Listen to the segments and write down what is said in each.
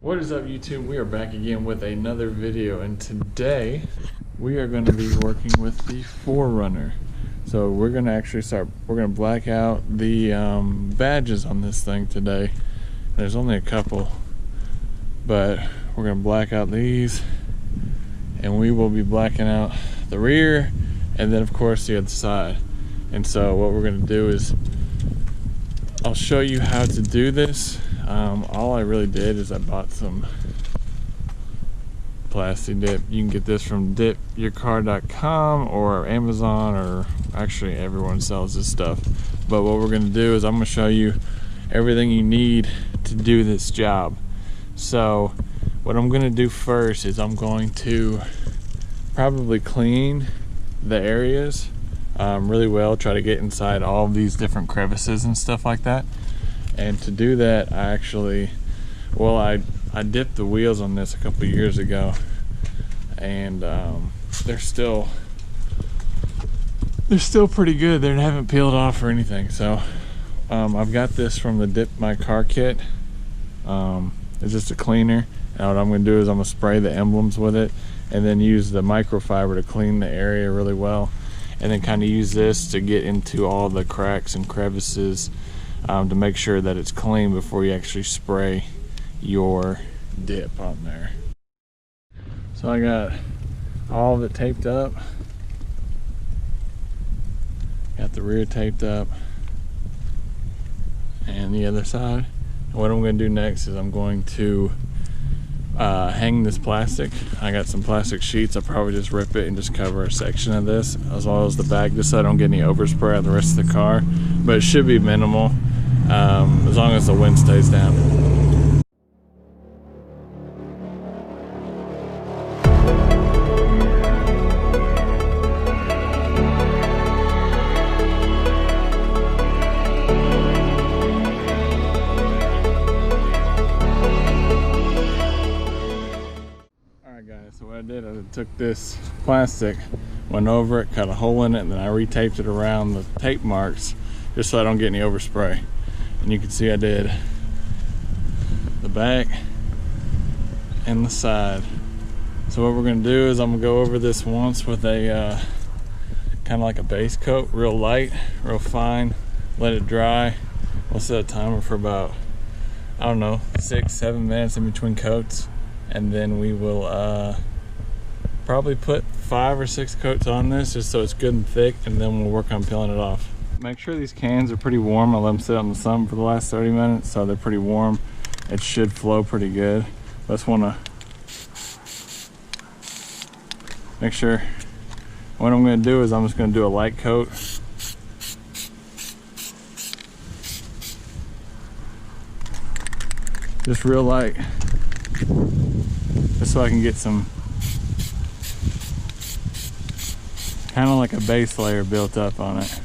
What is up, YouTube? We are back again with another video, and today we are going to be working with the 4Runner. So we're going to actually we're going to black out the badges on this thing today. There's only a couple, but we're going to black out these, and we will be blacking out the rear and then of course the other side. And so what we're going to do is I'll show you how to do this. All I really did is I bought some Plasti Dip. You can get this from dipyourcar.com or Amazon, or actually everyone sells this stuff. But what we're going to do is I'm going to show you everything you need to do this job. So what I'm going to do first is I'm going to probably clean the areas really well, try to get inside all of these different crevices and stuff like that. And to do that, I dipped the wheels on this a couple years ago, and they're still pretty good. They haven't peeled off or anything. So I've got this from the Dip My Car kit. It's just a cleaner, and what I'm going to do is I'm going to spray the emblems with it and then use the microfiber to clean the area really well, and then kind of use this to get into all the cracks and crevices to make sure that it's clean before you actually spray your dip on there. So I got all of it taped up, got the rear taped up and the other side. And what I'm going to do next is I'm going to hang this plastic. I got some plastic sheets. I'll probably just rip it and just cover a section of this as well as the back, just so I don't get any overspray on the rest of the car, but it should be minimal as long as the wind stays down. So what I did, I took this plastic, went over it, cut a hole in it, and then I retaped it around the tape marks just so I don't get any overspray. And you can see I did the back and the side. So what we're going to do is I'm going to go over this once with a kind of like a base coat, real light, real fine, let it dry. We'll set a timer for about, I don't know, 6-7 minutes in between coats. And then we will probably put 5 or 6 coats on this just so it's good and thick, and then we'll work on peeling it off. Make sure these cans are pretty warm. I let them sit on the sun for the last 30 minutes, so they're pretty warm. It should flow pretty good. Just want to make sure. What I'm going to do is I'm just going to do a light coat. Just real light. Just so I can get some kind of like a base layer built up on it.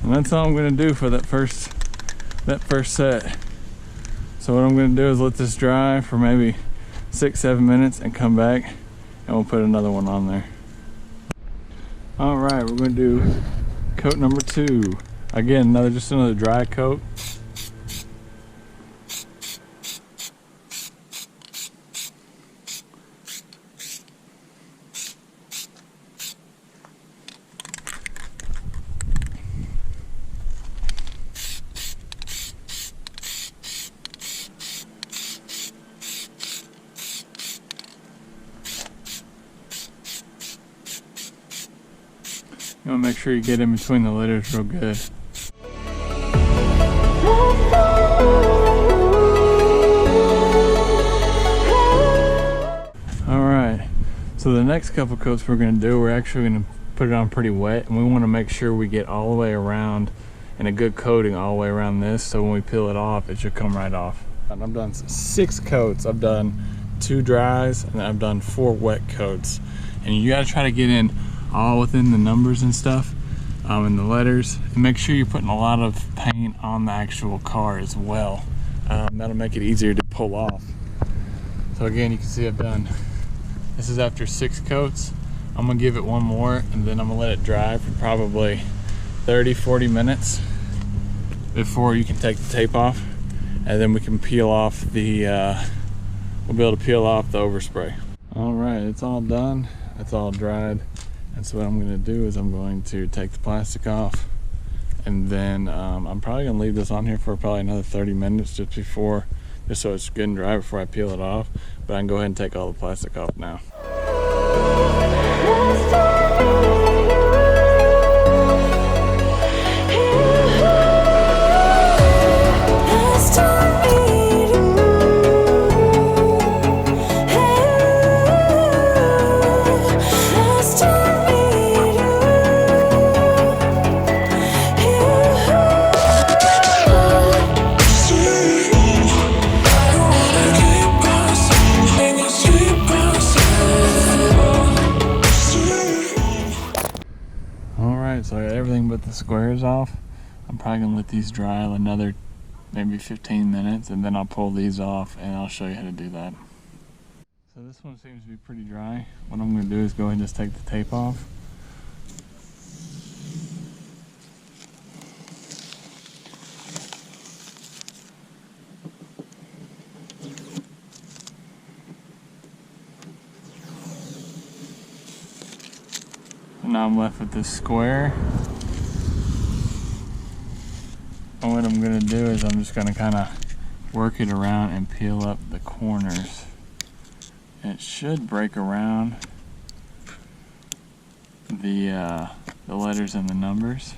And that's all I'm going to do for that first set. So what I'm going to do is let this dry for maybe 6-7 minutes and come back, and we'll put another one on there. Alright, we're going to do coat number 2. Again, just another dry coat. You want to make sure you get in between the letters real good. Alright, so the next couple coats we're going to do, we're actually going to put it on pretty wet, and we want to make sure we get all the way around and a good coating all the way around this, so when we peel it off, it should come right off. And I've done 6 coats. I've done 2 dries, and then I've done 4 wet coats. And you gotta try to get in all within the numbers and stuff, and the letters, and make sure you're putting a lot of paint on the actual car as well. That'll make it easier to pull off. So again, you can see I've done, this is after 6 coats. I'm gonna give it 1 more, and then I'm gonna let it dry for probably 30-40 minutes before you can take the tape off, and then we can peel off the we'll be able to peel off the overspray. All right, it's all done, it's all dried, and so what I'm going to do is I'm going to take the plastic off, and then I'm probably going to leave this on here for probably another 30 minutes just so it's good and dry before I peel it off. But I can go ahead and take all the plastic off now. So I got everything but the squares off. I'm probably gonna let these dry another maybe 15 minutes, and then I'll pull these off and I'll show you how to do that. So this one seems to be pretty dry. What I'm gonna do is go ahead and just take the tape off. Now I'm left with this square. And what I'm gonna do is I'm just gonna kind of work it around and peel up the corners. And it should break around the letters and the numbers.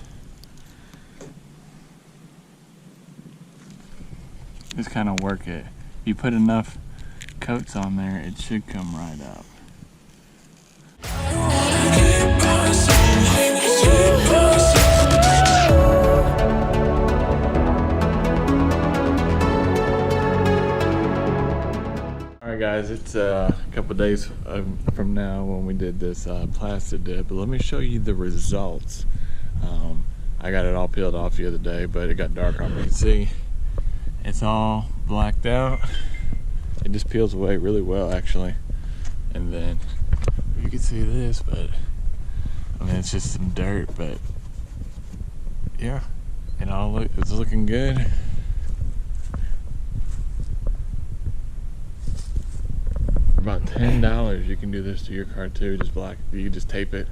Just kind of work it. If you put enough coats on there, it should come right up. Alright guys, it's a couple days from now when we did this Plasti Dip, but let me show you the results. I got it all peeled off the other day, but it got dark on me. You can see it's all blacked out. It just peels away really well actually. And then you can see this, but I mean it's just some dirt, but yeah, it's looking good. For about $10 you can do this to your car too. You can just tape it,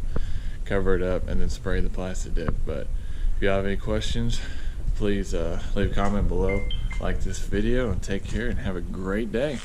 cover it up, and then spray the Plasti Dip. But if you have any questions, please leave a comment below, like this video, and take care and have a great day.